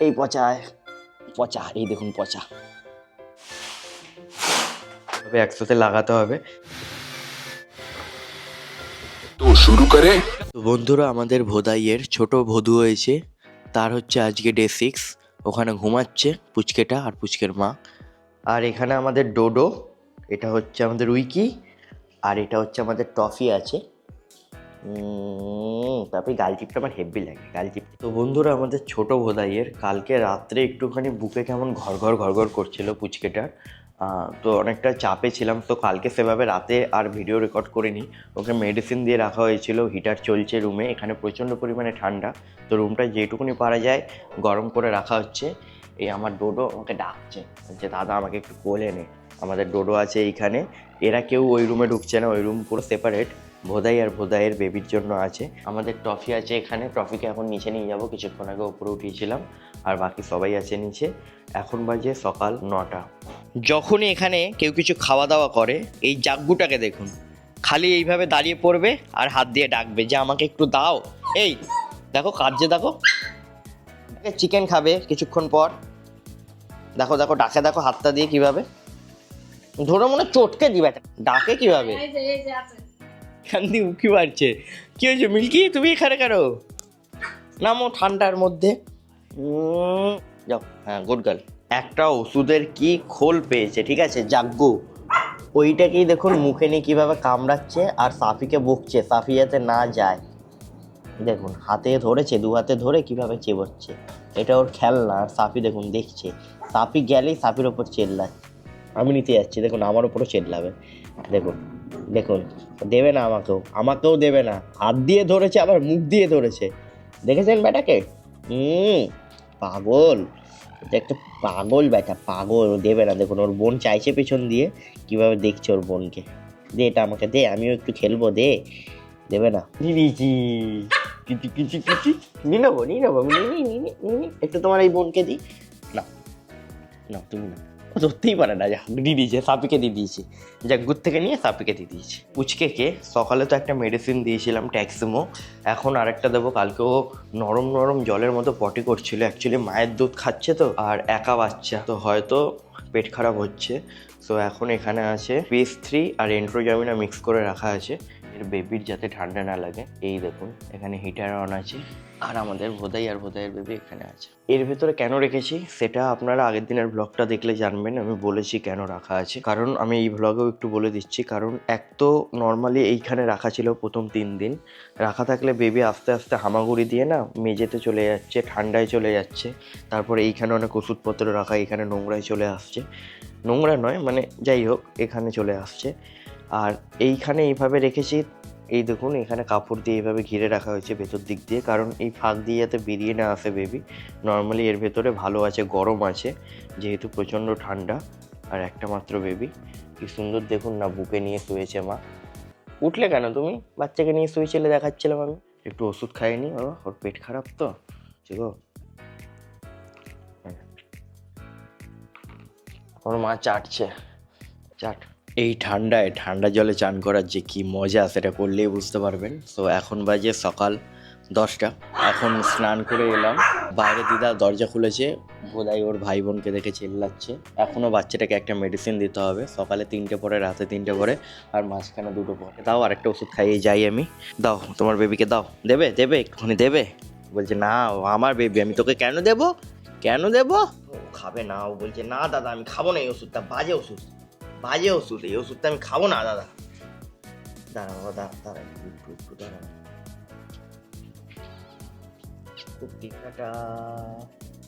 এই পচায় পচা, এই দেখুন পচা, তবে একসাথে লাগাতে হবে। তো শুরু করে। তো বন্ধুরা, আমাদের ভোদাইয়ের ছোট ভদু হয়েছে, তার হচ্ছে আজকে ডে 6। ওখানে ঘুমাচ্ছে পুচকেটা আর পুচকের মা। আর এখানে আমাদের ডোডো, এটা হচ্ছে আমাদের উইকি, আর এটা হচ্ছে আমাদের টফি আছে। তারপরে গাল চিপটা আমার হেভি লাগে, গাল চিপ। তো বন্ধুরা, আমাদের ছোট ভোদাইয়ের কালকে রাত্রে একটুখানি বুকে কেমন ঘর করছিল পুচকেটার। তো অনেকটা চাপে ছিলাম, তো কালকে সেভাবে রাতে আর ভিডিও রেকর্ড করিনি। ওকে মেডিসিন দিয়ে রাখা হয়েছিল, হিটার চলছে রুমে, এখানে প্রচণ্ড পরিমাণে ঠান্ডা, তো রুমটা যেটুকুনি পারা যায় গরম করে রাখা হচ্ছে। এই আমার ডোডো আমাকে ডাকছে যে দাদা আমাকে একটু কোলে নে। আমাদের ডোডো আছে এইখানে, এরা কেউ ওই রুমে ঢুকছে না, ওই রুম পুরো সেপারেট, ভোদাই আর ভোদাইয়ের বেবির জন্য আছে। আমাদের টফি আছে এখানে, টফিকে এখন নিচে নিয়ে যাবো, কিছুক্ষণ আগে উপরে উঠিয়েছিলাম, আর বাকি সবাই আছে নিচে। এখন বাজে সকাল 9টা। যখনই এখানে কেউ কিছু খাওয়া দাওয়া করে, এই জাগ্গুটাকে দেখুন, খালি এইভাবে দাঁড়িয়ে পড়বে আর হাত দিয়ে ডাকবে যে আমাকে একটু দাও। এই দেখো কাজে, দেখো চিকেন খাবে কিছুক্ষণ পর, দেখো দেখো ডাকে, দেখো হাতটা দিয়ে কিভাবে ধরে মনে চটকে দিবে, ডাকে কিভাবে, কান্দি উকি মারছে। কি হয়েছে মিল্কি, তুমি এখানে কেন? নামো ঠান্ডার মধ্যে। যাও, হ্যাঁ গুড গার্ল। একটা ওষুধের কি খোল পেয়েছে, ঠিক আছে, জাগ্গু, ওইটাকেই দেখুন মুখে নিয়ে কীভাবে কামড়াচ্ছে আর সাফিকে বকছে, সাফি যাতে না যায়। দেখুন হাতে ধরেছে, দু হাতে ধরে কীভাবে চেবোচ্ছে, এটা ওর খেলনা, আর সাফি দেখুন দেখছে, সাফি গেলেই সাফির ওপর চেল্লাচ্ছে। আমি নিতে যাচ্ছি, দেখুন আমার ওপরও চেল্লাবে, দেখুন দেখুন, দেবে না আমাকেও দেবে না, হাত দিয়ে ধরেছে আবার মুখ দিয়ে ধরেছে, দেখেছেন ব্যাটাকে? পাগল, এটা একটা পাগল ব্যাটা, পাগল, দেবে না। দেখুন ওর বোন চাইছে পেছন দিয়ে, কিভাবে দেখছে ওর বোনকে, দে এটা আমাকে দে, আমিও একটু খেলবো, দেবে না। নিয়েছি, নিয়ে নেবো একটু তোমার এই বোনকে দিই না, না তুমি না, ধরতেই পারে না, যা দিয়ে দিয়েছে, সাপিকে দিয়ে দিয়েছে, জাগ্গুর থেকে নিয়ে সাপিকে দিয়ে দিয়েছে। পুচকেকে সকালে তো একটা মেডিসিন দিয়েছিলাম ট্যাক্সিমো, এখন আরেকটা দেবো। কালকে ও নরম নরম জলের মতো পটি করছিল, অ্যাকচুয়ালি মায়ের দুধ খাচ্ছে তো, আর একা বাচ্চা তো হয়তো পেট খারাপ হচ্ছে। সো এখন এখানে আছে PS3 আর এন্ট্রোজামিনা মিক্স করে রাখা আছে, এর বেবির যাতে ঠান্ডা না লাগে। এই দেখুন এখানে হিটার অন আছে, আর আমাদের ভোদাই আর ভোদাইয়ের বেবি এখানে আছে। এর ভেতরে কেন রেখেছি সেটা আপনারা আগের দিনের ব্লগটা দেখলে জানবেন, আমি বলেছি কেন রাখা আছে, কারণ আমি এই ব্লগেও একটু বলে দিচ্ছি। কারণ এক তো নর্মালি এইখানে রাখা ছিল প্রথম 3 দিন, রাখা থাকলে বেবি আস্তে আস্তে হামাগুড়ি দিয়ে না মেঝেতে চলে যাচ্ছে, ঠান্ডায় চলে যাচ্ছে, তারপরে এইখানে অনেক ওষুধপত্র রাখা, এখানে নোংরায় চলে আসছে, নোংরা নয় মানে যাই হোক এখানে চলে আসছে। আর এইখানে এইভাবে রেখেছি, এই দেখুন এখানে কাপড় দিয়ে এইভাবে ঘিরে রাখা হয়েছে ভেতর দিক দিয়ে, কারণ এই ফাঁক দিয়ে যাতে বেরিয়ে না আসে বেবি। নর্মালি এর ভেতরে ভালো আছে, গরম আছে, যেহেতু প্রচণ্ড ঠান্ডা। আর একটা মাত্র বেবি, কি সুন্দর দেখুন না, বুকে নিয়ে শুয়েছে মা। উঠলে কেন তুমি? বাচ্চাকে নিয়ে শুয়েছিলে দেখাচ্ছিলাম আমি। একটু ওষুধ খাইনি, ওর পেট খারাপ তো গো। ওর মা চাটছে, চাট। এই ঠান্ডায় ঠান্ডা জলে চান করার যে কি মজা সেটা করলেই বুঝতে পারবেন। তো এখন বাজে সকাল 10টা, এখন স্নান করে এলাম, বাইরে দিদা দরজা খুলেছে, বোধহয় ওর ভাই বোনকে দেখে চিল্লাচ্ছে। এখনও বাচ্চাটাকে একটা মেডিসিন দিতে হবে, সকালে 3টে পরে, রাতে 3টে পরে, আর মাঝখানে 2টো পরে। দাও আরেকটা ওষুধ খাইয়ে যাই আমি। দাও তোমার বেবিকে দাও, দেবে একটুখানি দেবে। বলছে না ও আমার বেবি, আমি তোকে কেন দেবো ও খাবে না, ও বলছে না দাদা আমি খাবো না এই ওষুধটা, বাজে ওষুধ, এই ওষুধটা আমি খাবো না দাদা। দাঁড়াও দাঁড়া একটু দাঁড়াও।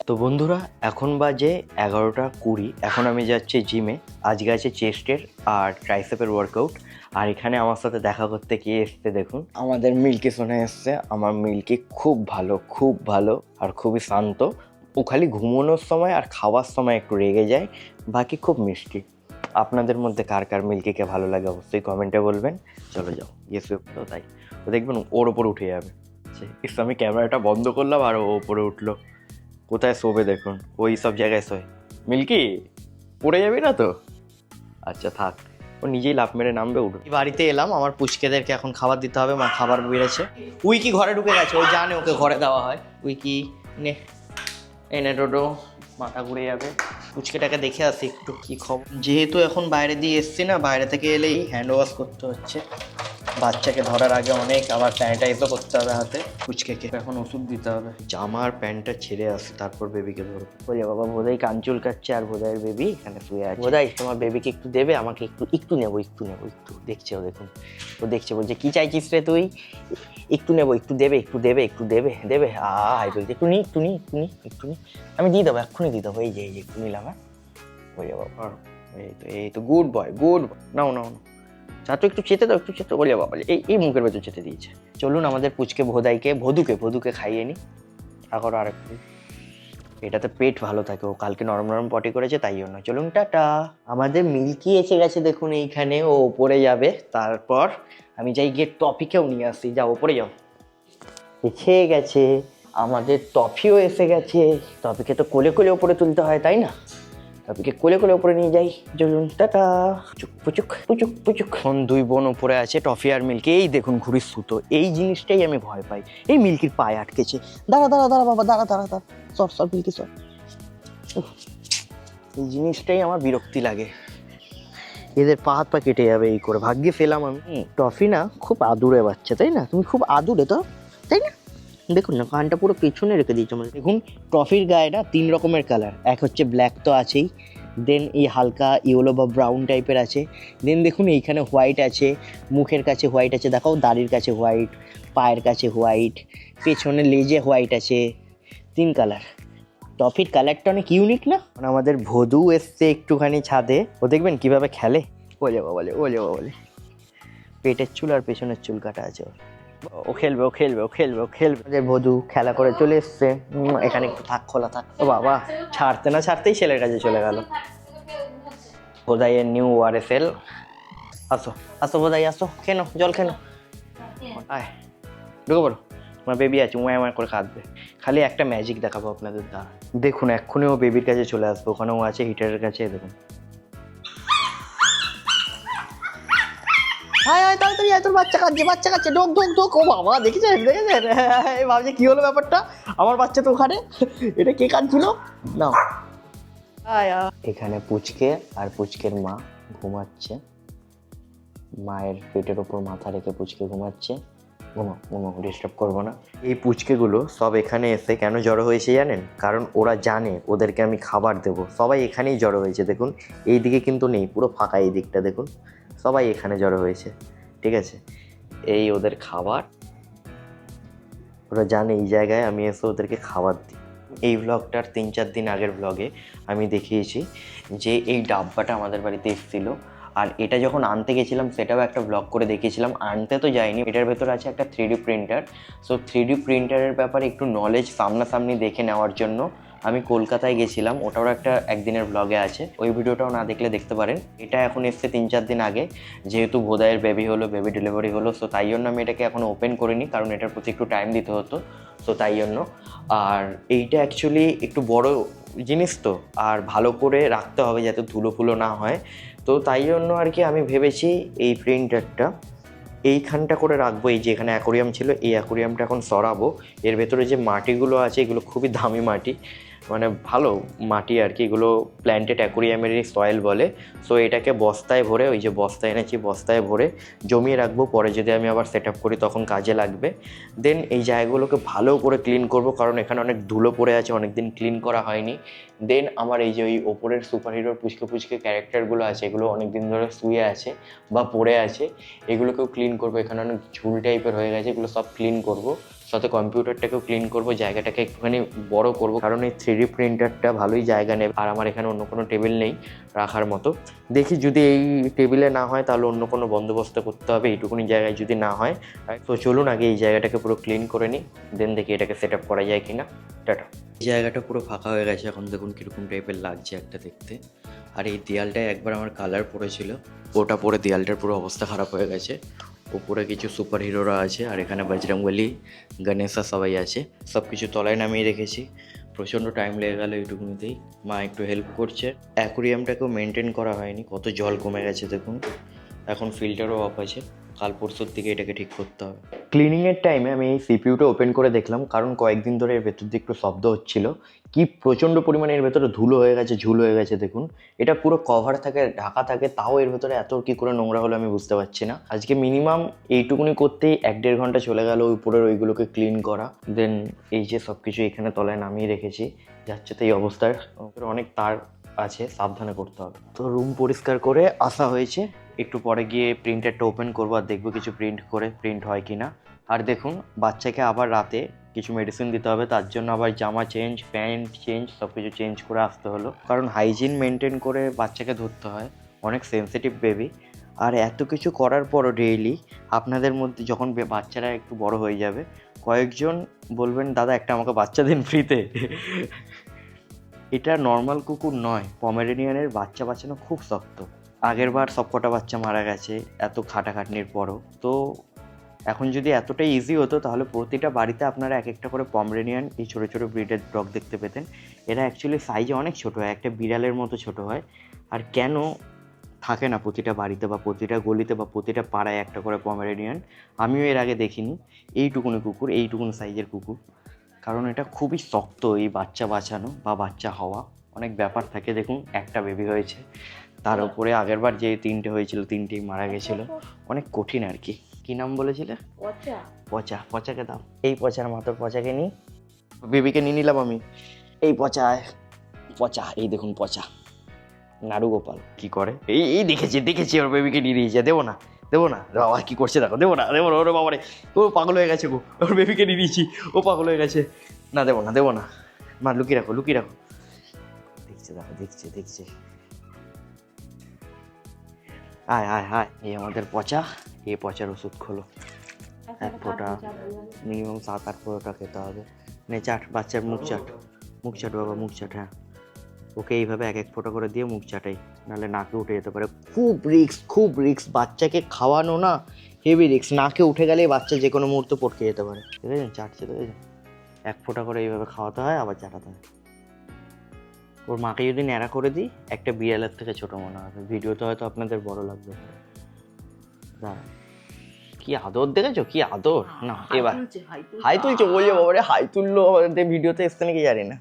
তো বন্ধুরা, এখন বাজে 11টা 20, এখন আমি যাচ্ছি জিমে। আজকে আছে চেস্টের আর ট্রাইসেপের ওয়ার্কআউট। আর এখানে আমার সাথে দেখা করতে কে এসছে দেখুন, আমাদের মিল্কি সোনা এসছে। আমার মিল্কি খুব ভালো আর খুবই শান্ত। ও খালি ঘুমানোর সময় আর খাওয়ার সময় একটু রেগে যায়, বাকি খুব মিষ্টি। আপনাদের মধ্যে কার কার মিল্কিকে ভালো লাগে অবশ্যই কমেন্টে বলবেন। চলো যাও, তো তাই ও দেখবেন ওর ওপর উঠে যাবে। আমি ক্যামেরাটা বন্ধ করলাম আর ও ওপরে উঠলো। কোথায় শোবে দেখুন, ওই সব জায়গায় শোয়। মিল্কি পড়ে যাবি না তো? আচ্ছা থাক, ও নিজেই লাফ মেরে নামবে, উঠবে। বাড়িতে এলাম, আমার পুচকেদেরকে এখন খাবার দিতে হবে, মা খাবার বেড়েছে। উইকি ঘরে ঢুকে গেছে, ও জানে ওকে ঘরে দেওয়া হয়। উইকি নে, এনে টোটো মাথা ঘুরে যাবে। পুচকেটাকে দেখে আসি একটু কি খবর। যেহেতু এখন বাইরে দিয়ে এসছি না, বাইরে থেকে এলেই হ্যান্ড ওয়াশ করতে হচ্ছে। বাচ্চাকে ধরার আগে অনেক আবার স্যানিটাইজও করতে হবে হাতে। পুচকেকে এখন ওষুধ দিতে হবে। জামা আর প্যান্টটা ছেড়ে আসি, তারপর বেবিকে ধরবো। বলে বাবা বোধাই কান চুলকাচ্ছে আর বোধাইয়ের বেবি এখানে শুয়ে আছে। বোধাই তোমার বেবিকে একটু দেবে আমাকে? একটু নেবো একটু দেখছে ও, দেখুন ও দেখছে, বলছে কি চাইছিস রে তুই? একটু নেবো, একটু দেবে দেবে বলছে একটু নি আমি দিয়ে দেবো, এক্ষুনি দিয়ে দেবো। এই যে একটু নিলাম। হ্যাঁ বলে বাবা এই তো গুড বয় নাও চাচু একটু চেতে দাও, বলে বাবা এই মুখের ভেতর চেতে দিয়েছে। চলুন আমাদের পুচকে ভদুকে খাইয়ে নি। এখন আর একটু এটাতে পেট ভালো থাকে, ও কালকে নরম পটি করেছে তাই জন্য। চলুন টাটা। আমাদের মিল্কি এসে গেছে দেখুন এইখানে, ও ওপরে যাবে। তারপর আমি যাই গিয়ে টপিকেও নিয়ে আসি। যাও ওপরে যাও। এসে গেছে আমাদের টফিও এসে গেছে। টপিকে তো কোলে ওপরে তুলতে হয় তাই না? টপিকে কোলে ওপরে নিয়ে যাই। চলুন টাটা। পুচুক। এখন দুই বোন ওপরে আছে, টফি আর মিল্কি। এই দেখুন ঘুড়ির সুতো, এই জিনিসটাই আমি ভয় পাই। এই মিল্কির পায়ে আটকেছে। দাঁড়া বাবা, দাঁড়া সর মিল্কি সর। এই জিনিসটাই আমার বিরক্তি লাগে, এদের পা হাত পা কেটে যাবে এই করে। ভাগ্যে ফেলাম আমি। টফি না খুব আদুরে বাচ্চা তাই না? তুমি খুব আদুরে তো তাই না? দেখুন না কানটা পুরো পেছনে রেখে দিয়েছে আমাদের। দেখুন টফির গায়ে না 3 রকমের কালার। এক হচ্ছে ব্ল্যাক তো আছেই, দেন এই হালকা ইয়েলো বা ব্রাউন টাইপের আছে, দেন দেখুন এইখানে হোয়াইট আছে, মুখের কাছে হোয়াইট আছে, দেখাও দাড়ির কাছে হোয়াইট, পায়ের কাছে হোয়াইট, পেছনে লেজে হোয়াইট আছে। 3 কালার। টফির কালারটা অনেক ইউনিক না? আমাদের ভদু এসছে একটুখানি ছাদে, ও দেখবেন কিভাবে খেলে। ওলে বাবা পেটের চুল আর পেছনের চুল কাটা আছে ওর। ও খেলবে। বধূ খেলা করে চলে এসছে। এখানে একটু থাক, খোলা থাক। ও বাবা ছাড়তে না ছাড়তেই ছেলের কাছে চলে গেল। বোধাইয়ের নিউ ওয়ারেসেল। আসো বোধাই আসো, খেনো জল খেনো। আয় ঢুকে পড়ো, আমার বেবি আছে, আমার করে কাঁদবে। খালি একটা ম্যাজিক দেখাবো আপনাদের দ্বারা। দেখুন এক্ষুনি ও বেবির কাছে চলে আসবে, ওখানে ও আছে হিটারের কাছে। দেখুন তাড়াতাড়ি তোর বাচ্চা কাঁদছে, ঢোক। ও বাবা দেখেছেন ভাবছে কি হলো ব্যাপারটা, আমার বাচ্চা তো ওখানে, এটা কে কাঁদছিল না। এখানে পুচকে আর পুচকের মা ঘুমাচ্ছে, মায়ের পেটের ওপর মাথা রেখে পুচকে ঘুমাচ্ছে। ঘুমো ডিস্টার্ব করবো না। এই পুচকেগুলো সব এখানে এসে কেন জড়ো হয়েছে জানেন? কারণ ওরা জানে ওদেরকে আমি খাবার দেবো। সবাই এখানেই জড়ো হয়েছে। দেখুন এই দিকে কিন্তু নেই, পুরো ফাঁকা এই দিকটা দেখুন। সবাই এখানে জড়ো হয়েছে, ঠিক আছে? এই ওদের খাবার, ওরা জানে এই জায়গায় আমি এসে ওদেরকে খাবার দিই। এই ব্লগটার 3-4 দিন আগের ব্লগে আমি দেখিয়েছি যে এই ডাব্বাটা আমাদের বাড়িতে এসেছিলো, আর এটা যখন আনতে গেছিলাম সেটাও একটা ব্লগ করে দেখিয়েছিলাম। আনতে তো যাইনি, এটার ভেতরে আছে একটা 3D প্রিন্টার। সো 3D প্রিন্টারের ব্যাপারে একটু নলেজ সামনাসামনি দেখে নেওয়ার জন্য আমি কলকাতায় গেছিলাম। ওটাও একটা একদিনের ব্লগে আছে, ওই ভিডিওটাও না দেখলে দেখতে পারেন। এটা এখন এসছে 3-4 দিন আগে, যেহেতু বোধাইয়ের বেবি ডেলিভারি হলো। সো তাই জন্য আমি এটাকে এখন ওপেন করিনি, কারণ এটার প্রতি একটু টাইম দিতে হতো। সো তাই জন্য। আর এইটা অ্যাকচুয়ালি একটু বড় জিনিস তো, আর ভালো করে রাখতে হবে যাতে ধুলো ফুলো না হয়। তো তাই জন্য আর কি আমি ভেবেছি এই প্রিন্টারটা এইখানটা করে রাখবো। এই যে এখানে অ্যাকোরিয়াম ছিল, এই অ্যাকোরিয়ামটা এখন সরাবো। এর ভেতরে যে মাটিগুলো আছে এগুলো খুবই দামি মাটি, মানে ভালো মাটি আর কি। এগুলো প্ল্যান্টেড অ্যাকোরিয়ামেরই সয়েল বলে। সো এটাকে বস্তায় ভরে, ওই যে বস্তা এনেছি, বস্তায় ভরে জমিয়ে রাখবো। পরে যদি আমি আবার সেট আপ করি তখন কাজে লাগবে। দেন এই জায়গাগুলোকে ভালো করে ক্লিন করব, কারণ এখানে অনেক ধুলো পড়ে আছে, অনেক দিন ক্লিন করা হয়নি। দেন আমার এই যে ওই ওপরের সুপার হিরোর পুচকে ক্যারেক্টারগুলো আছে, এগুলো অনেক দিন ধরে শুয়ে আছে বা পড়ে আছে, এগুলোকেও ক্লিন করবো। এখানে অনেক ঝুল টাইপের হয়ে গেছে, এগুলো সব ক্লিন করবো। সাথে কম্পিউটারটাকেও ক্লিন করব, জায়গাটাকে একটুখানি বড় করব, কারণ এই 3D প্রিন্টারটা ভালোই জায়গা নেবে। আর আমার এখানে অন্য কোনো টেবিল নেই রাখার মতো। দেখি যদি এই টেবিলে না হয় তাহলে অন্য কোনো বন্দোবস্ত করতে হবে, এইটুকুনি জায়গায় যদি না হয়। তো চলুন আগে এই জায়গাটাকে পুরো ক্লিন করে নিই, দেন দেখি এটাকে সেট আপ করা যায় কিনা। টাটা। এই জায়গাটা পুরো ফাঁকা হয়ে গেছে এখন, দেখুন কীরকম টাইপের লাগছে একটা দেখতে। আর এই দেয়ালটায় একবার আমার কালার পড়েছিল, ওটা পরে দেয়ালটার পুরো অবস্থা খারাপ হয়ে গেছে। উপরে কিছু সুপার হিরোরা আছে, আর এখানে বজরংবলী, গণেশা সবাই আছে। সব কিছু তলায় নামিয়ে রেখেছি। প্রচণ্ড টাইম লেগে গেল এইটুকুনিতেই। মা একটু হেল্প করছে। অ্যাকোরিয়ামটাকেও মেনটেন করা হয়নি, কত জল কমে গেছে দেখুন। এখন ফিল্টারও অফ আছে, কাল পরশুর দিকে এটাকে ঠিক করতে হবে। ক্লিনিংয়ের টাইমে আমি এই সিপিইউটা ওপেন করে দেখলাম, কারণ কয়েকদিন ধরে এর ভেতর দিয়ে একটু শব্দ হচ্ছিল। কি প্রচণ্ড পরিমাণে এর ভেতরে ধুলো হয়ে গেছে, ঝুল হয়ে গেছে। দেখুন, এটা পুরো কভার থাকে, ঢাকা থাকে, তাও এর ভেতরে এত কি করে নোংরা হলো আমি বুঝতে পারছি না। আজকে মিনিমাম এইটুকুনি করতেই 1-1.5 ঘন্টা চলে গেল উপরের ওইগুলোকে ক্লিন করা। দেন এই যে সব কিছু এখানে তলায় নামিয়ে রেখেছি, যাচ্ছে তো এই অবস্থায়। অনেক তার আছে, সাবধানে করতে হবে। তো রুম পরিষ্কার করে আসা হয়েছে, একটু পরে গিয়ে প্রিন্টারটা ওপেন করবো আর দেখবো কিছু প্রিন্ট হয় কি না। আর দেখুন, বাচ্চাকে আবার রাতে কিছু মেডিসিন দিতে হবে, তার জন্য আবার জামা চেঞ্জ, প্যান্ট চেঞ্জ, সব কিছু চেঞ্জ করে আসতে হলো, কারণ হাইজিন মেনটেন করে বাচ্চাকে ধরতে হয়, অনেক সেনসিটিভ বেবি। আর এত কিছু করার পরও ডেইলি আপনাদের মধ্যে যখন বাচ্চারা একটু বড় হয়ে যাবে, কয়েকজন বলবেন দাদা একটা আমাকে বাচ্চা দিন ফ্রিতে। এটা নর্মাল কুকুর নয়, পমেরেনিয়ানের বাচ্চা বাঁচানো খুব শক্ত। আগের বার সবকটা বাচ্চা মারা গেছে এত খাটাখাটনির পরও। তো এখন যদি এতটাই ইজি হতো তাহলে প্রতিটা বাড়িতে আপনারা এক একটা করে পমেরেনিয়ান এই ছোটো ছোটো ব্রিডের ডগ দেখতে পেতেন। এরা অ্যাকচুয়ালি সাইজে অনেক ছোটো হয়, একটা বিড়ালের মতো ছোট হয়। আর কেন থাকে না প্রতিটা বাড়িতে বা প্রতিটা গলিতে বা প্রতিটা পাড়ায় একটা করে পমেরেনিয়ান? আমিও এর আগে দেখিনি এইটুকুনি কুকুর, এইটুকুনি সাইজের কুকুর। কারণ এটা খুবই শক্ত, এই বাচ্চা বাঁচানো বা বাচ্চা হওয়া অনেক ব্যাপার থাকে। দেখুন একটা বেবি হয়েছে, তার উপরে আগেরবার যে 3টে হয়েছিল 3টেই মারা গেছিলো। অনেক কঠিন আর কি। কী নাম বলেছিলে? পচা। পচাকে দাও, এই পচার মাথার পচাকে নিই, বেবিকে নিয়ে নিলাম আমি। এই পচা, এই দেখুন পচা নাড়ু গোপাল কি করে, এই দেখেছি ওর বেবিকে নিয়ে নিয়েছে। দেবো না বাবা, কি করছে দেখো, দেবো না ওরে বাবারে, ও পাগল হয়ে গেছে গো, ওর বেবিকে নিয়ে নিয়েছি, ও পাগল হয়ে গেছে। না দেবো না মা, লুকিয়ে রাখো। দেখছে। আয় এই আমাদের পচা, এই পচার ওষুধ খোলো। 1 ফোঁটা, মিনিমাম 7-8 ফোঁটা খেতে হবে। নে চাট, বাচ্চার মুখ চাট বাবা, মুখ চাট। হ্যাঁ, ওকে এইভাবে 1-1 ফোঁটা করে দিয়ে মুখ চাটাই, নাহলে নাকে উঠে যেতে পারে। খুব রিস্ক বাচ্চাকে খাওয়ানো না, হেভি রিস্ক। নাকে উঠে গেলেই বাচ্চা যে কোনো মুহূর্তে পটকে যেতে পারে। দেখেছেন চাটছে, দেখেছেন 1 ফোঁটা করে এইভাবে খাওয়াতে হয়, আবার চাটাতে হয়। ওর মাকে যদি ন্যাড়া করে দিই একটা বিড়ালের থেকে ছোট মনে হবে, ভিডিওতে হয়তো আপনাদের বড় লাগবে। দাঁড়া, কি আদর দেখেছো, কি আদর। না এবার হাই তুলছে, বলছে বাবারে হাই তুললো আমাদের ভিডিওতে, এসছে নাকি জানি না।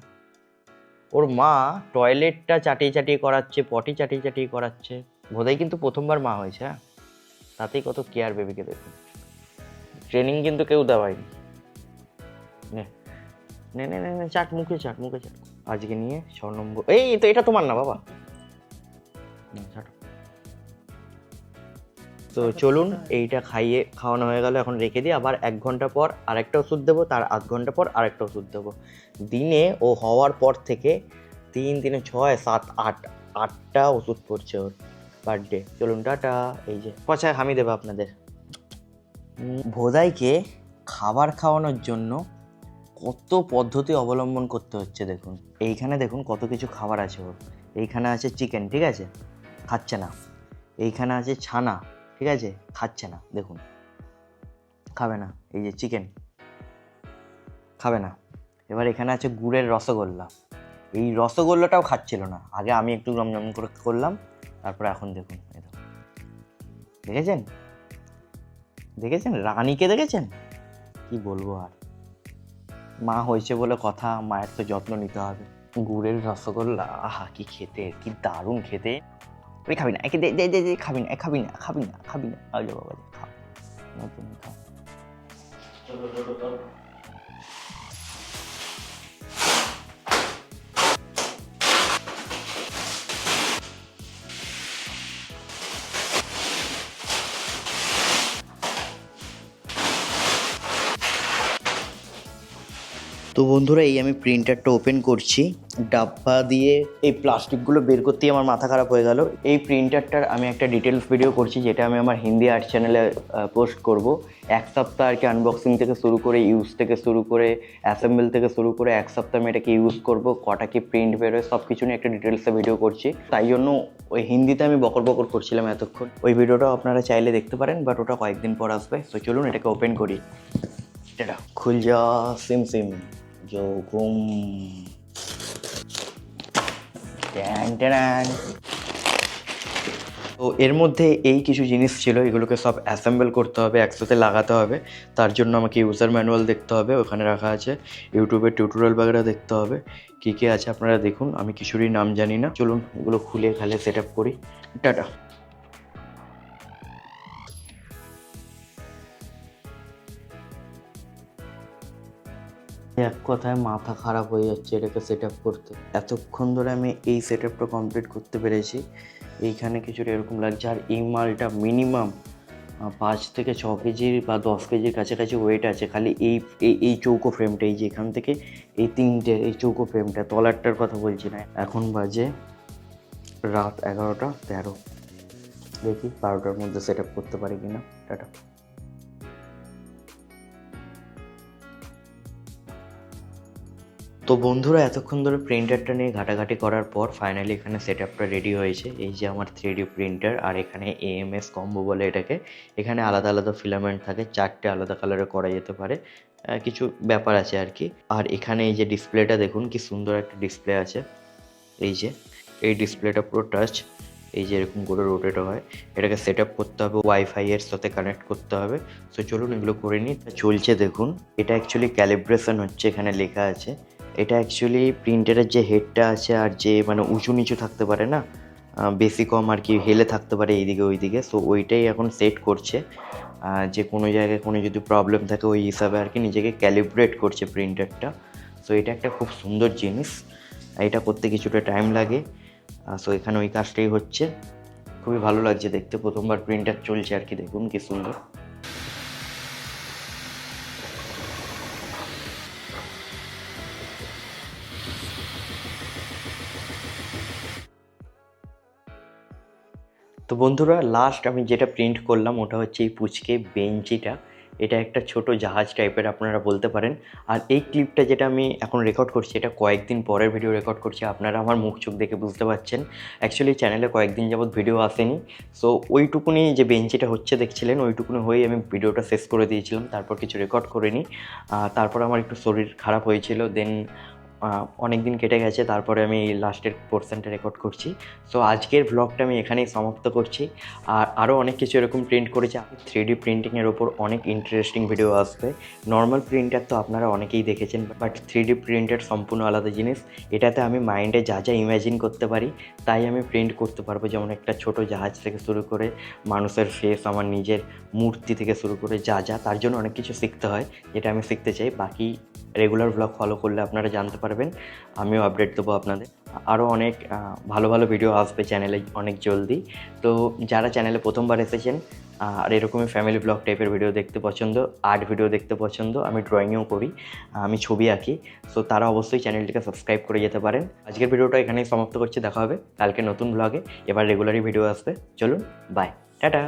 ওর মা টয়লেটটা চাটিয়ে করাচ্ছে, পটি চাটিয়ে করাচ্ছে। বোধহয় কিন্তু প্রথমবার মা হয়েছে। হ্যাঁ, তাতেই কত কেয়ার বেবিকে দেখুন। ট্রেনিং কিন্তু কেউ দেওয়ায়নি। নে চাট, মুখে চাট। আজকে নিয়ে 6 নম্বর। এই তো এটা তোমার না বাবা, চাটো। তো চলুন, এইটা খাওয়ানো হয়ে গেল, এখন রেখে দিই। আবার 1 ঘন্টা পর আরেকটা ওষুধ দেবো, তার 8 ঘন্টা পর আরেকটা ওষুধ দেবো। দিনে ও হওয়ার পর থেকে 3, 3, 6, 7, 8টা ওষুধ পড়ছে ওর পার ডে। চলুন টাটা। এই যে পচায় হামি দেবে আপনাদের। ভোদাইকে খাবার খাওয়ানোর জন্য কত পদ্ধতি অবলম্বন করতে হচ্ছে দেখুন। এইখানে দেখুন কত কিছু খাবার আছে ওর। এইখানে আছে চিকেন, ঠিক আছে, খাচ্ছে না। এইখানে আছে ছানা, ঠিক আছে, খাচ্ছে না। দেখুন, খাবে না। এই যে চিকেন খাবে না। এবার এখানে আছে গুড়ের রসগোল্লা, এই রসগোল্লাটাও খাচ্ছিল না। আগে আমি একটু নম করে করলাম, তারপরে এখন দেখুন। দেখেছেন রানীকে, দেখেছেন? কি বলবো আর, মা হয়েছে বলে কথা, মায়ের তো যত্ন নিতে হবে। গুড়ের রসগোল্লা, আহা কি খেতে, কি দারুণ খেতে। ওই খাবি না, একে দে, খাবি না আরে বাবা, খা নতুন খা। তো বন্ধুরা, এই আমি প্রিন্টারটা ওপেন করছি, ডাব্বা দিয়ে এই প্লাস্টিকগুলো বের করতেই আমার মাথা খারাপ হয়ে গেল। এই প্রিন্টারটার আমি একটা ডিটেলস ভিডিও করছি, যেটা আমি আমার হিন্দি আর্ট চ্যানেলে পোস্ট করব। 1 সপ্তাহ আর কি আনবক্সিং থেকে শুরু করে, ইউজ থেকে শুরু করে, অ্যাসেম্বল থেকে শুরু করে 1 সপ্তাহ আমি এটাকে ইউজ করব, কটা কি প্রিন্ট বেরোয় সব কিছু নিয়ে একটা ডিটেলসে ভিডিও করছি। তাই জন্য ওই হিন্দিতে আমি বকর করছিলাম এতক্ষণ। ওই ভিডিওটাও আপনারা চাইলে দেখতে পারেন, বাট ওটা কয়েকদিন পর আসবে। তো চলুন এটাকে ওপেন করি। এটা খুল যা সিম जो घूम তো এর মধ্যে এই কিছু জিনিস ছিল, এগুলোকে সব অ্যাসেম্বল করতে হবে, একসাথে লাগাতে হবে। তার জন্য আমাকে ইউজার ম্যানুয়াল দেখতে হবে, ওখানে রাখা আছে। ইউটিউবের টিউটোরিয়াল বাগেরা দেখতে হবে, কী কী আছে আপনারা দেখুন, আমি কিছুরই নাম জানি না। চলুন এগুলো খুলে খালে সেট আপ করি। টাটা। এক কথায় মাথা খারাপ হয়ে যাচ্ছে এটাকে সেট আপ করতে। এতক্ষণ ধরে আমি এই সেট আপটা কমপ্লিট করতে পেরেছি। এইখানে কিছুটা এরকম লাগছে, আর এই মালটা মিনিমাম 5 থেকে 6 কেজির বা 10 কেজির কাছাকাছি ওয়েট আছে, খালি এই এই এই চৌকো ফ্রেমটা, এই যে এখান থেকে এই তিনটে, এই চৌকো ফ্রেমটা, তলারটার কথা বলছি না। এখন বাজে রাত 11:13। দেখি 12টার মধ্যে সেট আপ করতে পারি কিনা। টাটা। তো বন্ধুরা, এতক্ষণ ধরে প্রিন্টারটা নিয়ে ঘাটাঘাটি করার পর ফাইনালি এখানে সেট আপটা রেডি হয়েছে। এই যে আমার 3D প্রিন্টার, আর এখানে AMS কম্বো বলে এটাকে। এখানে আলাদা আলাদা ফিলামেন্ট থাকে, 4টে আলাদা কালারে করা যেতে পারে, কিছু ব্যাপার আছে আর কি। আর এখানে এই যে ডিসপ্লেটা দেখুন, কি সুন্দর একটা ডিসপ্লে আছে। এই যে এই ডিসপ্লেটা পুরো টাচ, এই যে এরকম করে রোটেট হয়। এটাকে সেট আপ করতে হবে, ওয়াইফাই এর সাথে কানেক্ট করতে হবে। সো চলুন এগুলো করে নিই। চলছে দেখুন, এটা অ্যাকচুয়ালি ক্যালিব্রেশন হচ্ছে, এখানে লেখা আছে। এটা অ্যাকচুয়ালি প্রিন্টারের যে হেডটা আছে, আর যে মানে উঁচু নিচু থাকতে পারে না, বেশি কম আর কি হেলে থাকতে পারে এইদিকে ওইদিকে, সো ওইটাই এখন সেট করছে। যে কোনো জায়গায় কোনো যদি প্রবলেম থাকে ওই হিসাবে আর কি নিজেকে ক্যালিব্রেট করছে প্রিন্টারটা। সো এটা একটা খুব সুন্দর জিনিস, এটা করতে কিছুটা টাইম লাগে। সো এখানে ওই কাজটাই হচ্ছে, খুবই ভালো লাগছে দেখতে। প্রথমবার প্রিন্টার চলছে আর কি, দেখুন কি সুন্দর। তো বন্ধুরা, লাস্ট আমি যেটা প্রিন্ট করলাম ওটা হচ্ছে এই পুচকে বেঞ্চিটা। এটা একটা ছোট জাহাজ টাইপের আপনারা বলতে পারেন। আর এই ক্লিপটা যেটা আমি এখন রেকর্ড করছি, এটা কয়েকদিন পরের ভিডিও রেকর্ড করছি। আপনারা আমার মুখ চোখ দেখে বুঝতে পারছেন। অ্যাকচুয়ালি চ্যানেলে কয়েকদিন যাবৎ ভিডিও আসেনি, সো ওইটুকুনি যে বেঞ্চিটা হচ্ছে দেখছিলেন, ওইটুকুনি হয়েই আমি ভিডিওটা শেষ করে দিয়েছিলাম। তারপর কিছু রেকর্ড করিনি। তারপর আমার একটু শরীর খারাপ হয়েছিল, দেন অনেক দিন কেটে গেছে, তারপরে আমি লাস্টের পোর্শনটা রেকর্ড করছি। সো আজকের ব্লগটা আমি এখানেই সমাপ্ত করছি। আর আরও অনেক কিছু এরকম প্রিন্ট করেছি। 3D প্রিন্টিংয়ের ওপর অনেক ইন্টারেস্টিং ভিডিও আসবে। নর্মাল প্রিন্টার তো আপনারা অনেকেই দেখেছেন, বাট 3D প্রিন্টার সম্পূর্ণ আলাদা জিনিস। এটাতে আমি মাইন্ডে যা যা ইমাজিন করতে পারি তাই আমি প্রিন্ট করতে পারবো। যেমন একটা ছোট জাহাজ থেকে শুরু করে মানুষের ফেস, আমার নিজের মূর্তি থেকে শুরু করে যা যা, তার জন্য অনেক কিছু শিখতে হয়, যেটা আমি শিখতে চাই। বাকি রেগুলার ব্লগ ফলো করলে আপনারা জানতে পারবেন, আমিও আপডেট দেবো আপনাদের। আরও অনেক ভালো ভালো ভিডিও আসবে চ্যানেলে অনেক জলদি। তো যারা চ্যানেলে প্রথমবার এসেছেন আর এরকমই ফ্যামিলি ব্লগ টাইপের ভিডিও দেখতে পছন্দ, আর্ট ভিডিও দেখতে পছন্দ, আমি ড্রয়িংও করি, আমি ছবি আঁকি, সো তারা অবশ্যই চ্যানেলটিকে সাবস্ক্রাইব করে যেতে পারেন। আজকের ভিডিওটা এখানেই সমাপ্ত করছি, দেখা হবে কালকে নতুন ব্লগে। এবার রেগুলারই ভিডিও আসবে। চলুন, বাই, টাটা।